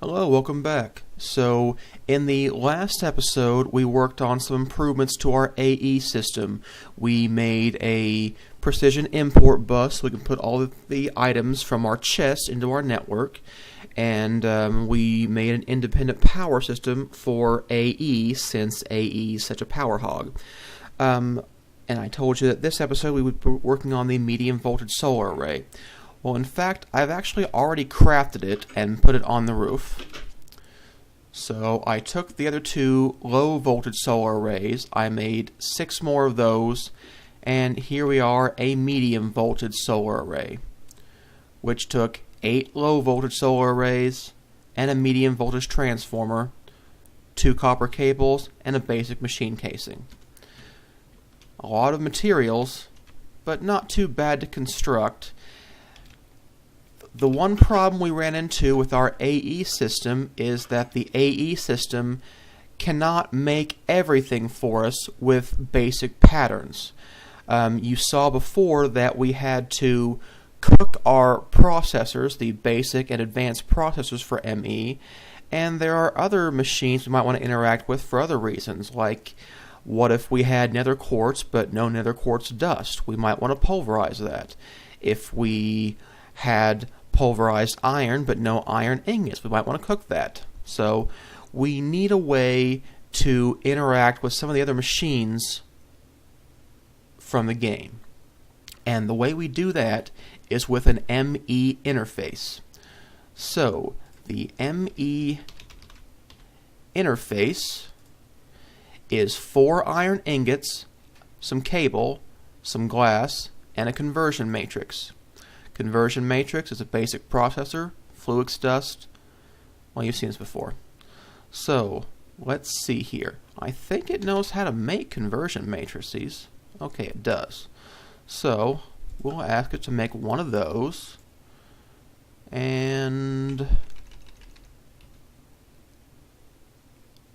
Hello, welcome back. So, in the last episode, we worked on some improvements to our AE system. We made a precision import bus so we can put all of the items from our chest into our network. And we made an independent power system for AE since AE is such a power hog. And I told you that this episode we would be working on the medium voltage solar array. Well, in fact, I've actually already crafted it and put it on the roof. So I took the other two low voltage solar arrays, I made 6 more of those, and here we are, a medium voltage solar array, which took 8 low voltage solar arrays and a medium voltage transformer, 2 copper cables, and a basic machine casing. A lot of materials, but not too bad to construct. The one problem we ran into with our AE system is that the AE system cannot make everything for us with basic patterns. You saw before that we had to cook our processors, the basic and advanced processors for ME, and there are other machines we might want to interact with for other reasons, like what if we had nether quartz but no nether quartz dust? We might want to pulverize that. If we had pulverized iron but no iron ingots, we might want to cook that. So we need a way to interact with some of the other machines from the game. And the way we do that is with an ME interface. So the ME interface is 4 iron ingots, some cable, some glass, and a conversion matrix. Conversion matrix is a basic processor, fluix dust. Well, you've seen this before. So, let's see here. I think it knows how to make conversion matrices. Okay, it does. So, we'll ask it to make one of those. And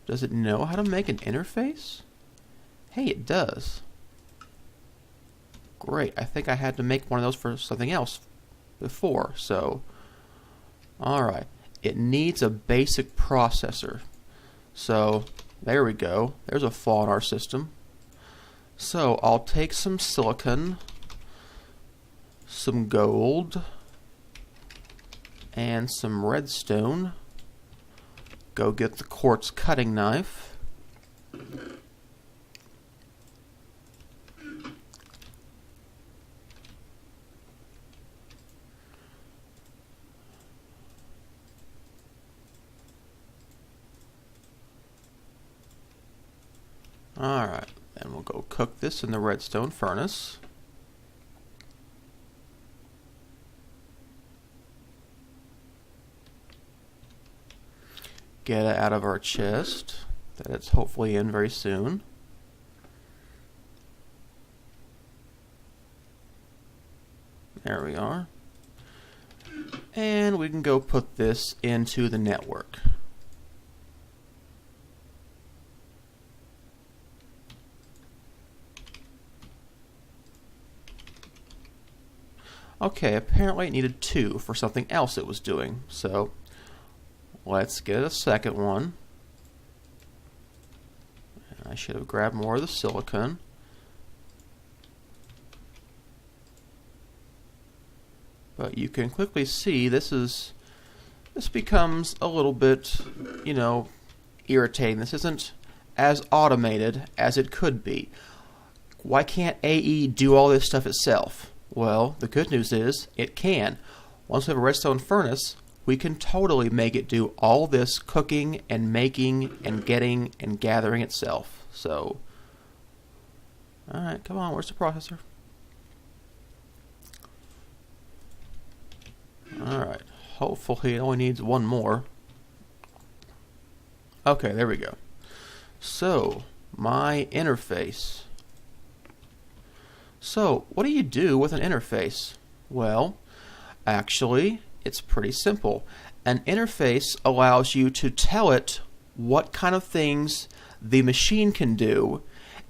does it know how to make an interface? Hey, it does. Great, I think I had to make one of those for something else before, so alright, it needs a basic processor. So there we go, there's a flaw in our system. So I'll take some silicon, some gold, and some redstone, go get the quartz cutting knife, alright, then we'll go cook this in the redstone furnace. Get it out of our chest that it's hopefully in very soon. There we are. And we can go put this into the network. Okay, apparently it needed 2 for something else it was doing, so let's get a second one. I should have grabbed more of the silicon. But you can quickly see this becomes a little bit, irritating. This isn't as automated as it could be. Why can't AE do all this stuff itself? Well, the good news is it can. Once we have a redstone furnace, we can totally make it do all this cooking and making and getting and gathering itself. So, alright, come on, where's the processor? Alright, hopefully it only needs 1 more. Okay, there we go. So, my interface. So, what do you do with an interface? Well, actually, it's pretty simple. An interface allows you to tell it what kind of things the machine can do,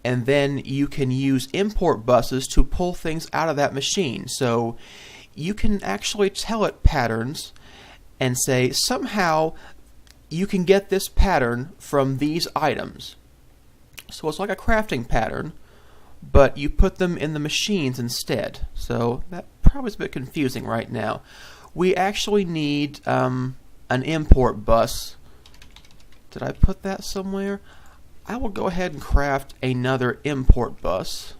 and then you can use import buses to pull things out of that machine. So, you can actually tell it patterns and say, somehow you can get this pattern from these items. So it's like a crafting pattern, but you put them in the machines instead. So that probably is a bit confusing right now. We actually need an import bus. Did I put that somewhere? I will go ahead and craft another import bus.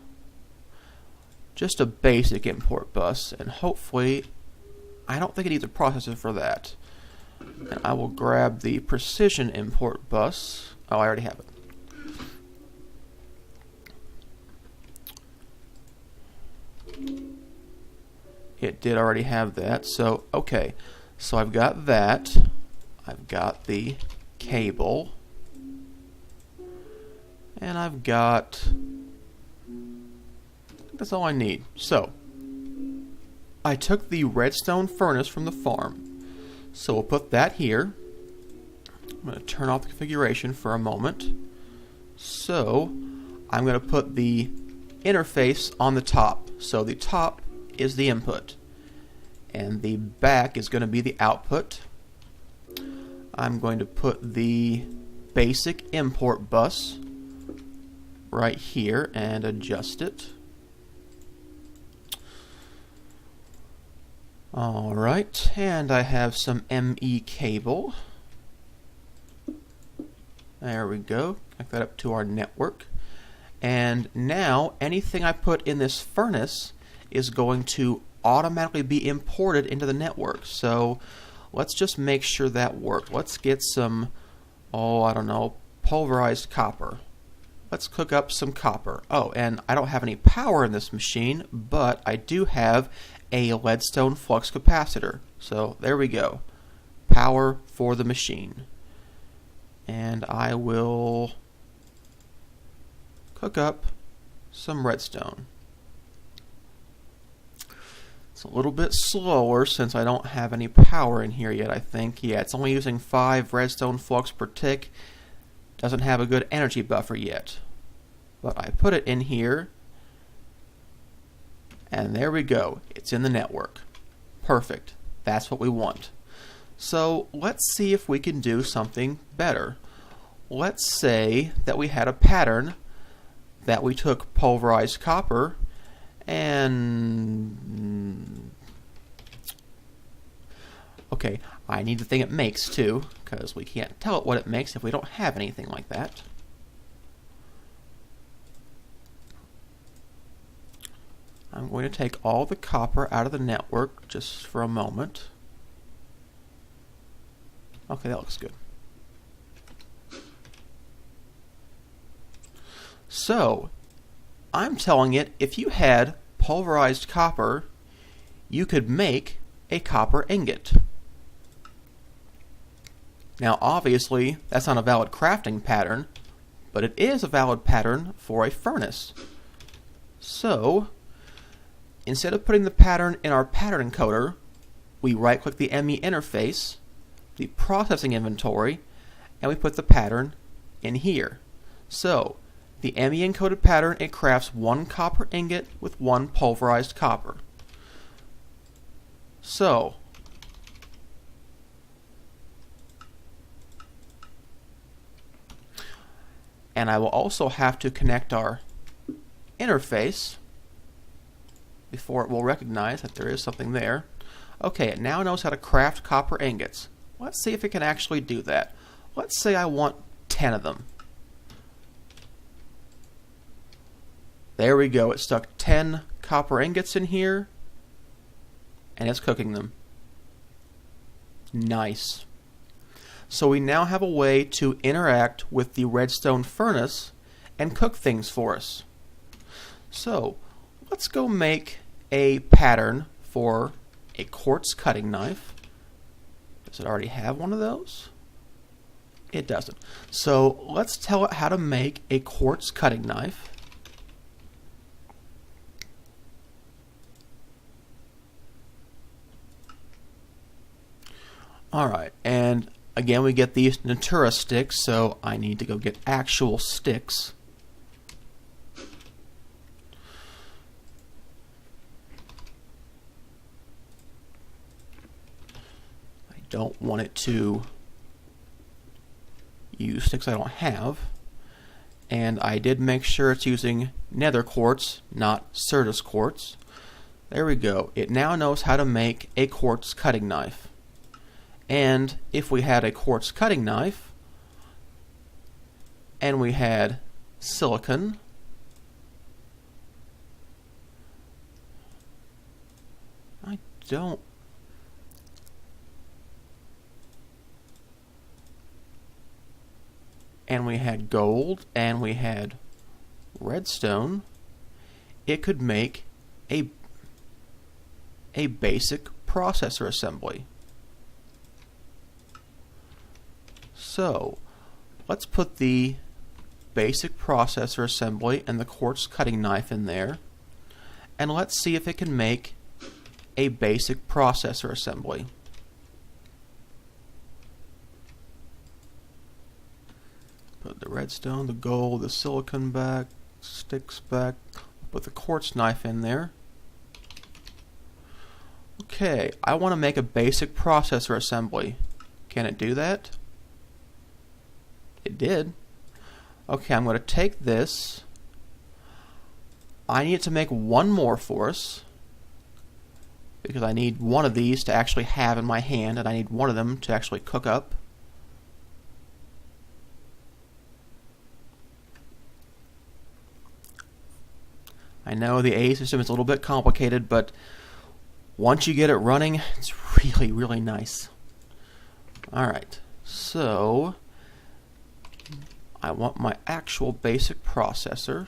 Just a basic import bus, and hopefully, I don't think it needs a processor for that. And I will grab the precision import bus. Oh, I already have it. It did already have that, so okay. So I've got that. I've got the cable. And I've got... that's all I need. So, I took the redstone furnace from the farm. So we'll put that here. I'm going to turn off the configuration for a moment. So, I'm going to put the interface on the top. So the top is the input, and the back is going to be the output. I'm going to put the basic import bus right here and adjust it. Alright, and I have some ME cable. There we go. Connect that up to our network. And now anything I put in this furnace is going to automatically be imported into the network. So let's just make sure that works. Let's get some, I don't know, pulverized copper. Let's cook up some copper. Oh, and I don't have any power in this machine, but I do have a leadstone flux capacitor. So there we go. Power for the machine. And I will cook up some redstone. It's a little bit slower since I don't have any power in here yet, I think. Yeah, it's only using 5 redstone flux per tick. Doesn't have a good energy buffer yet. But I put it in here, and there we go. It's in the network. Perfect. That's what we want. So let's see if we can do something better. Let's say that we had a pattern that we took pulverized copper and... okay, I need the thing it makes too, because we can't tell it what it makes if we don't have anything like that. I'm going to take all the copper out of the network just for a moment. Okay, that looks good. So, I'm telling it if you had pulverized copper, you could make a copper ingot. Now, obviously, that's not a valid crafting pattern, but it is a valid pattern for a furnace. So, instead of putting the pattern in our pattern encoder, we right-click the ME interface, the processing inventory, and we put the pattern in here. So, the ME encoded pattern, it crafts 1 copper ingot with 1 pulverized copper. So, and I will also have to connect our interface before it will recognize that there is something there. Okay, it now knows how to craft copper ingots. Let's see if it can actually do that. Let's say I want 10 of them. There we go. It stuck 10 copper ingots in here, and it's cooking them. Nice. So we now have a way to interact with the redstone furnace and cook things for us. So let's go make a pattern for a quartz cutting knife. Does it already have one of those? It doesn't. So let's tell it how to make a quartz cutting knife. Alright, and again we get these Natura sticks, so I need to go get actual sticks. I don't want it to use sticks I don't have. And I did make sure it's using nether quartz, not Certus quartz. There we go. It now knows how to make a quartz cutting knife. And if we had a quartz cutting knife, and we had silicon, I don't... and we had gold, and we had redstone, it could make a basic processor assembly. So, let's put the basic processor assembly and the quartz cutting knife in there, and let's see if it can make a basic processor assembly. Put the redstone, the gold, the silicon back, sticks back, put the quartz knife in there. Okay, I want to make a basic processor assembly. Can it do that? It did. Okay, I'm going to take this. I need to make one more for us, because I need one of these to actually have in my hand, and I need one of them to actually cook up. I know the A system is a little bit complicated, but once you get it running, it's really, really nice. Alright, so I want my actual basic processor.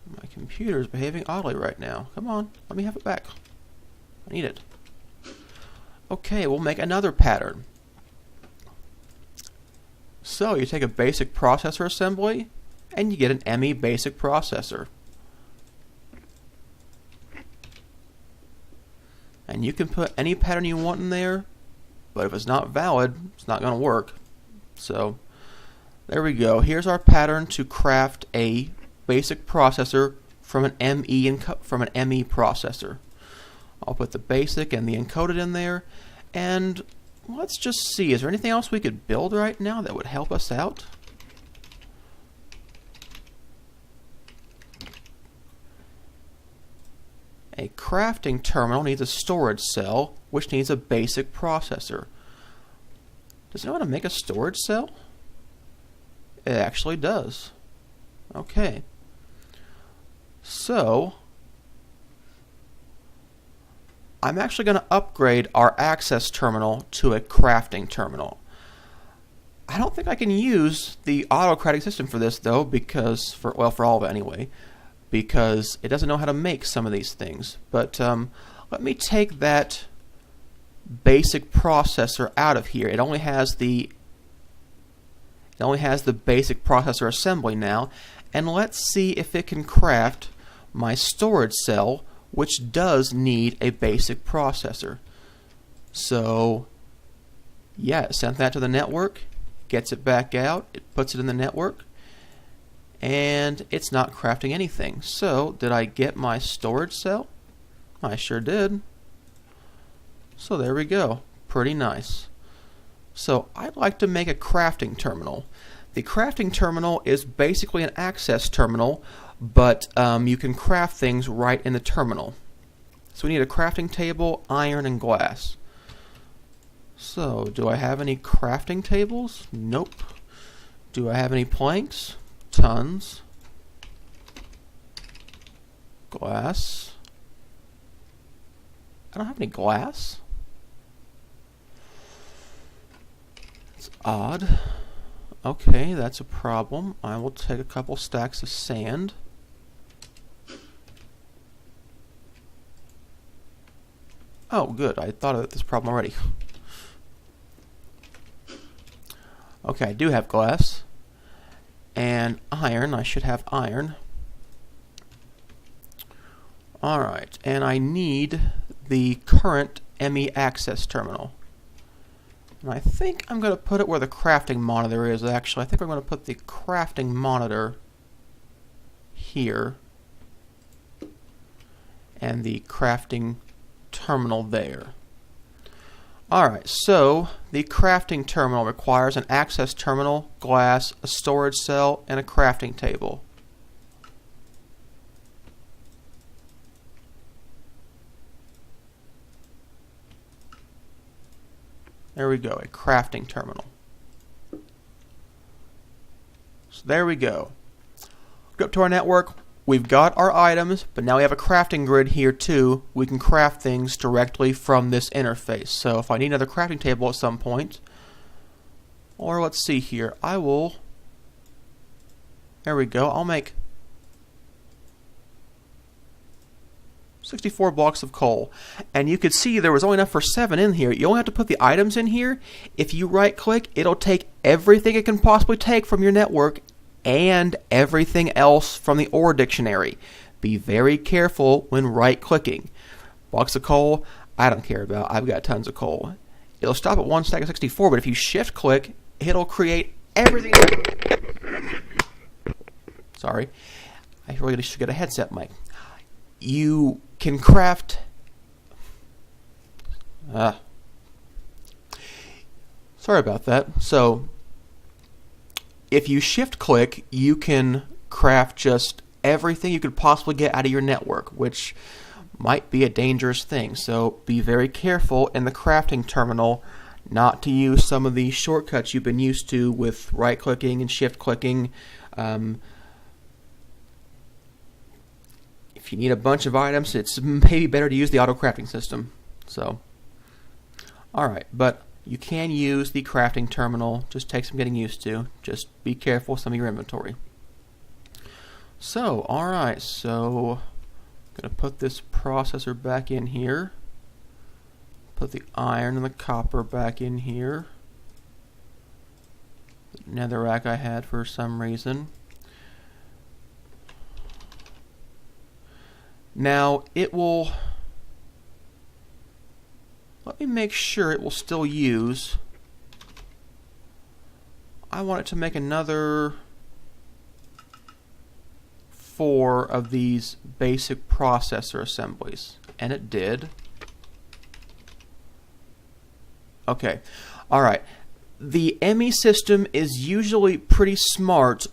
My computer is behaving oddly right now. Come on, let me have it back. I need it. Okay, we'll make another pattern. So you take a basic processor assembly and you get an ME basic processor. And you can put any pattern you want in there, but if it's not valid, it's not going to work. So there we go. Here's our pattern to craft a basic processor from an ME processor. I'll put the basic and the encoded in there, and let's just see, is there anything else we could build right now that would help us out? A crafting terminal needs a storage cell, which needs a basic processor. Does it know how to make a storage cell? It actually does. Okay. So, I'm actually going to upgrade our access terminal to a crafting terminal. I don't think I can use the autocratic system for this though, because for all of it anyway, because it doesn't know how to make some of these things. But let me take that basic processor out of here. It only has the basic processor assembly now, and let's see if it can craft my storage cell, which does need a basic processor. So yeah, it sent that to the network, gets it back out, it puts it in the network, and it's not crafting anything. So did I get my storage cell? I sure did. So there we go. Pretty nice. So I'd like to make a crafting terminal. The crafting terminal is basically an access terminal, but you can craft things right in the terminal. So we need a crafting table, iron, and glass. So, do I have any crafting tables? Nope. Do I have any planks? Tons. Glass. I don't have any glass. It's odd. Okay, that's a problem. I will take a couple stacks of sand. Oh, good. I thought of this problem already. Okay, I do have glass. And iron. I should have iron. Alright, and I need the current ME access terminal. And I think I'm going to put it where the crafting monitor is, actually. I think we're going to put the crafting monitor here. And the crafting terminal there. Alright, so the crafting terminal requires an access terminal, glass, a storage cell, and a crafting table. There we go, a crafting terminal. So there we go. Go up to our network. We've got our items, but now we have a crafting grid here too. We can craft things directly from this interface. So if I need another crafting table at some point, or let's see here, I will, there we go, I'll make 64 blocks of coal. And you could see there was only enough for 7 in here. You only have to put the items in here. If you right click, it'll take everything it can possibly take from your network and everything else from the ore dictionary. Be very careful when right clicking. Blocks of coal, I don't care about. I've got tons of coal. It'll stop at 1 stack of 64, but if you shift click, it'll create everything. Sorry. I really should get a headset mic. You can craft sorry about that. So if you shift click, you can craft just everything you could possibly get out of your network, which might be a dangerous thing. So be very careful in the crafting terminal not to use some of the shortcuts you've been used to with right clicking and shift clicking. If you need a bunch of items, it's maybe better to use the auto crafting system. So, alright, but you can use the crafting terminal. Just takes some getting used to. Just be careful with some of your inventory. So, alright, so I'm going to put this processor back in here. Put the iron and the copper back in here. The netherrack I had for some reason. Now, it will, let me make sure it will still use, I want it to make another 4 of these basic processor assemblies, and it did. Okay, alright. The ME system is usually pretty smart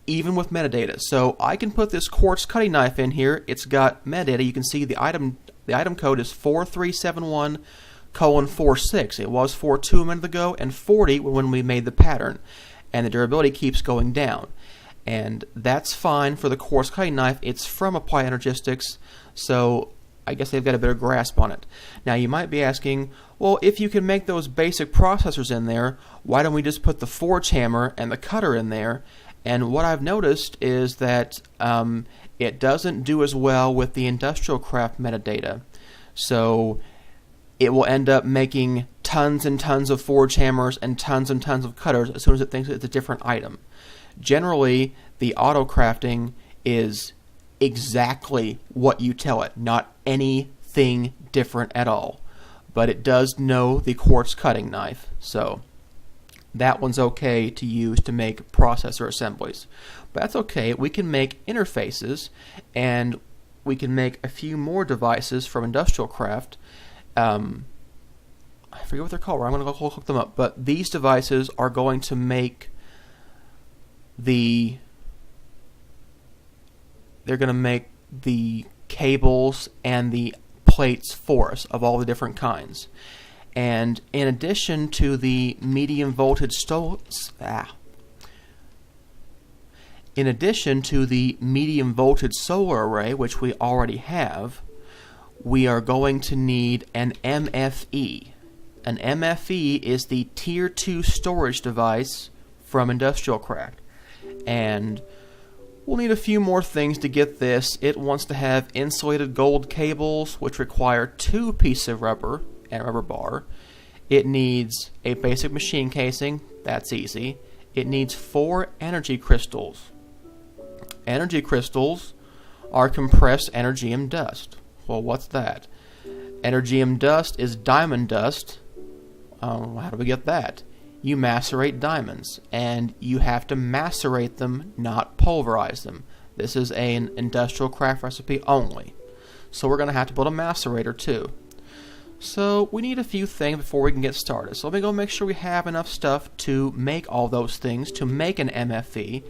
even with metadata. So I can put this quartz cutting knife in here. It's got metadata. You can see the item code is 4371:46. It was 42 a minute ago and 40 when we made the pattern. And the durability keeps going down. And that's fine for the quartz cutting knife. It's from Applied Energistics, so I guess they've got a better grasp on it. Now you might be asking, well, if you can make those basic processors in there, why don't we just put the forge hammer and the cutter in there? And what I've noticed is that it doesn't do as well with the industrial craft metadata. So it will end up making tons and tons of forge hammers and tons of cutters as soon as it thinks it's a different item. Generally, the auto crafting is exactly what you tell it, not anything different at all. But it does know the quartz cutting knife, so that one's okay to use to make processor assemblies. But that's okay. We can make interfaces, and we can make a few more devices from industrial craft. I forget what they're called. I'm going to go look them up. But these devices are going to make the cables and the plates for us of all the different kinds. And in addition to the medium voltage solar array, which we already have, we are going to need an MFE. An MFE is the Tier 2 storage device from Industrial Craft. And we'll need a few more things to get this. It wants to have insulated gold cables, which require 2 pieces of rubber and a rubber bar. It needs a basic machine casing. That's easy. It needs 4 energy crystals. Energy crystals are compressed energium dust. Well, what's that? Energium dust is diamond dust. How do we get that? You macerate diamonds, and you have to macerate them, not pulverize them. This is an industrial craft recipe only. So we're going to have to build a macerator too. So we need a few things before we can get started. So let me go make sure we have enough stuff to make all those things, to make an MFE.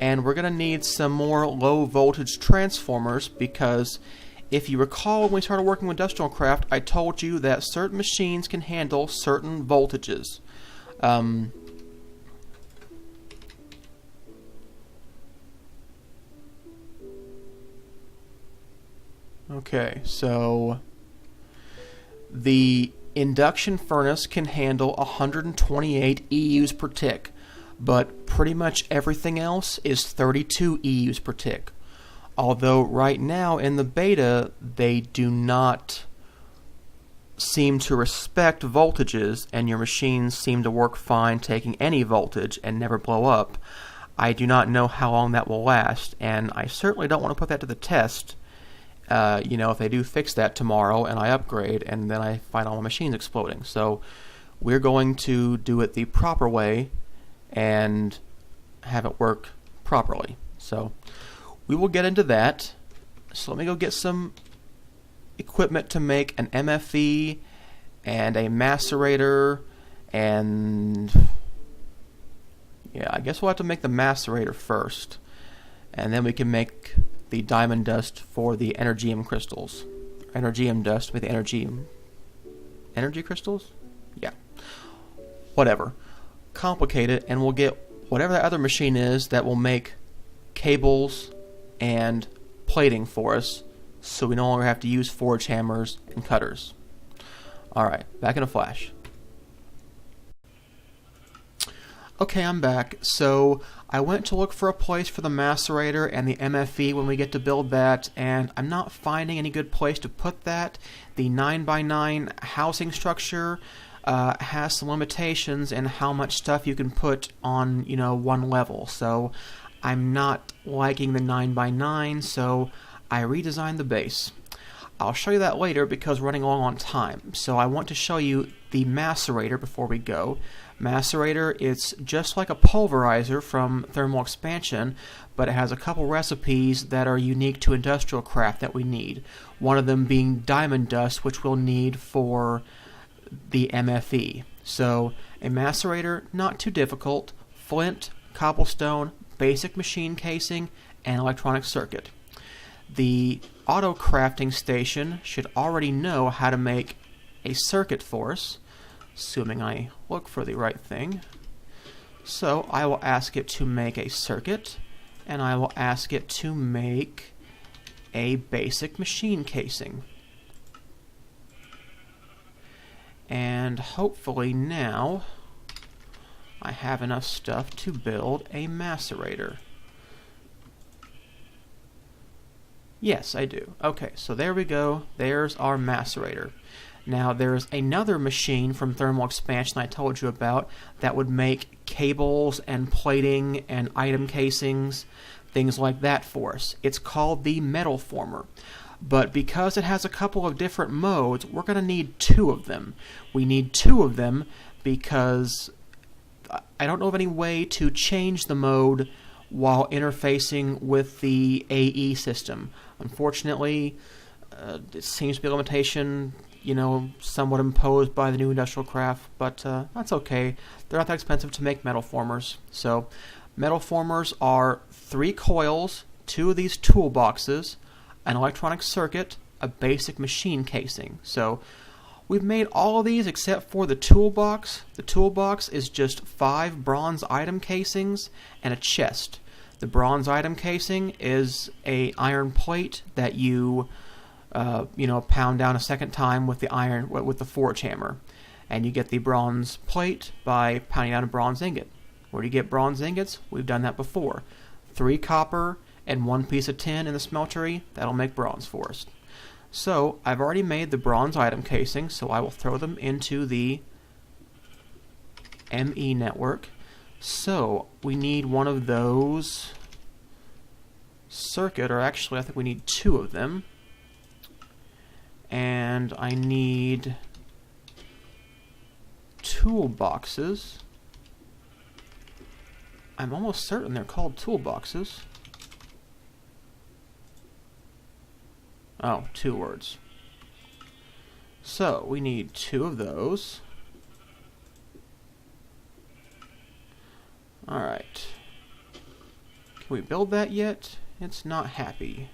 And we're going to need some more low voltage transformers, because if you recall when we started working with industrial craft, I told you that certain machines can handle certain voltages. Okay, so the induction furnace can handle 128 EUs per tick, but pretty much everything else is 32 EUs per tick. Although right now in the beta they do not seem to respect voltages, and your machines seem to work fine taking any voltage and never blow up. I do not know how long that will last, and I certainly don't want to put that to the test. If they do fix that tomorrow and I upgrade and then I find all my machines exploding. So we're going to do it the proper way and have it work properly. So we will get into that. So let me go get some equipment to make an MFE and a macerator, and yeah, I guess we'll have to make the macerator first, and then we can make the diamond dust for the energium crystals. Energium dust with the energy crystals? Yeah. Whatever. Complicated, and we'll get whatever that other machine is that will make cables and plating for us, so we no longer have to use forge hammers and cutters. Alright, back in a flash. Okay, I'm back. So I went to look for a place for the macerator and the MFE when we get to build that, and I'm not finding any good place to put that. The 9x9 housing structure has some limitations in how much stuff you can put on, one level. So I'm not liking the 9x9, so I redesigned the base. I'll show you that later because we're running along on time. So I want to show you the macerator before we go. Macerator, it's just like a pulverizer from thermal expansion, but it has a couple recipes that are unique to industrial craft that we need. One of them being diamond dust, which we'll need for the MFE. So a macerator, not too difficult. Flint, cobblestone, basic machine casing, and electronic circuit. The auto crafting station should already know how to make a circuit for us, assuming I look for the right thing. So I will ask it to make a circuit, and I will ask it to make a basic machine casing. And hopefully now I have enough stuff to build a macerator. Yes, I do. Okay, so there we go. There's our macerator. Now, there's another machine from thermal expansion I told you about that would make cables and plating and item casings, things like that for us. It's called the metal former. But because it has a couple of different modes, we're going to need two of them. We need two of them because I don't know of any way to change the mode while interfacing with the AE system. Unfortunately, it seems to be a limitation, somewhat imposed by the new industrial craft, but that's okay. They're not that expensive to make metal formers. So, metal formers are 3 coils, 2 of these toolboxes, an electronic circuit, a basic machine casing. So, we've made all of these except for the toolbox. The toolbox is just 5 bronze item casings and a chest. The bronze item casing is a iron plate that you pound down a second time with the forge hammer, and you get the bronze plate by pounding down a bronze ingot. Where do you get bronze ingots? We've done that before. 3 copper and 1 piece of tin in the smeltery. That'll make bronze for us. So I've already made the bronze item casing, so I will throw them into the ME network. So we need one of those circuit, or actually I think we need 2 of them. And I need toolboxes. I'm almost certain they're called toolboxes. Oh, 2 words. So we need 2 of those. Alright. Can we build that yet? It's not happy.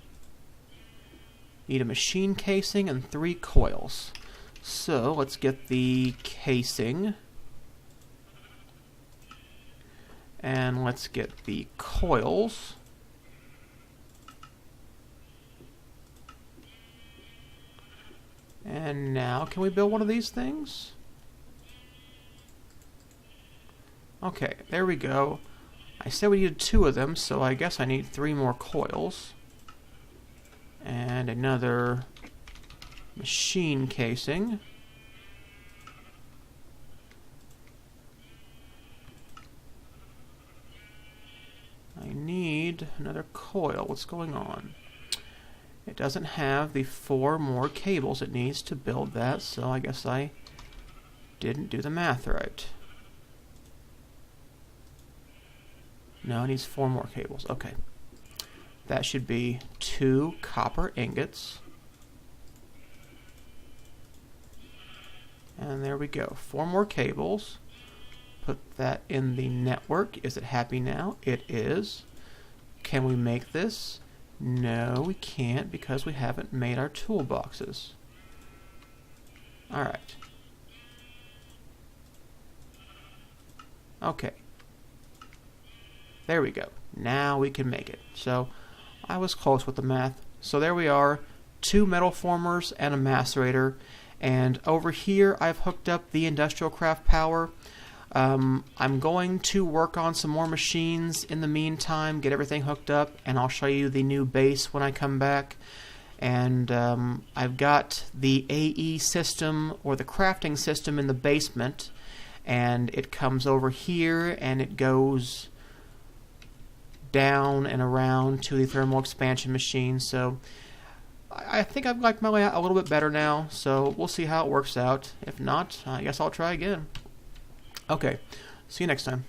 Need a machine casing and 3 coils. So let's get the casing. And let's get the coils. And now, can we build one of these things? Okay, there we go. I said we needed 2 of them, so I guess I need 3 more coils. And another machine casing. I need another coil. What's going on? It doesn't have the 4 more cables it needs to build that, so I guess I didn't do the math right. No, it needs 4 more cables. Okay. That should be 2 copper ingots. And there we go. 4 more cables. Put that in the network. Is it happy now? It is. Can we make this? No, we can't because we haven't made our toolboxes. Alright. Okay. There we go. Now we can make it. So, I was close with the math. So there we are. 2 metal formers and a macerator. And over here I've hooked up the industrial craft power. I'm going to work on some more machines in the meantime, get everything hooked up, and I'll show you the new base when I come back. And I've got the AE system, or the crafting system, in the basement, and it comes over here and it goes down and around to the thermal expansion machine. So I think I've liked my layout a little bit better now, so we'll see how it works out. If not, I guess I'll try again. Okay, see you next time.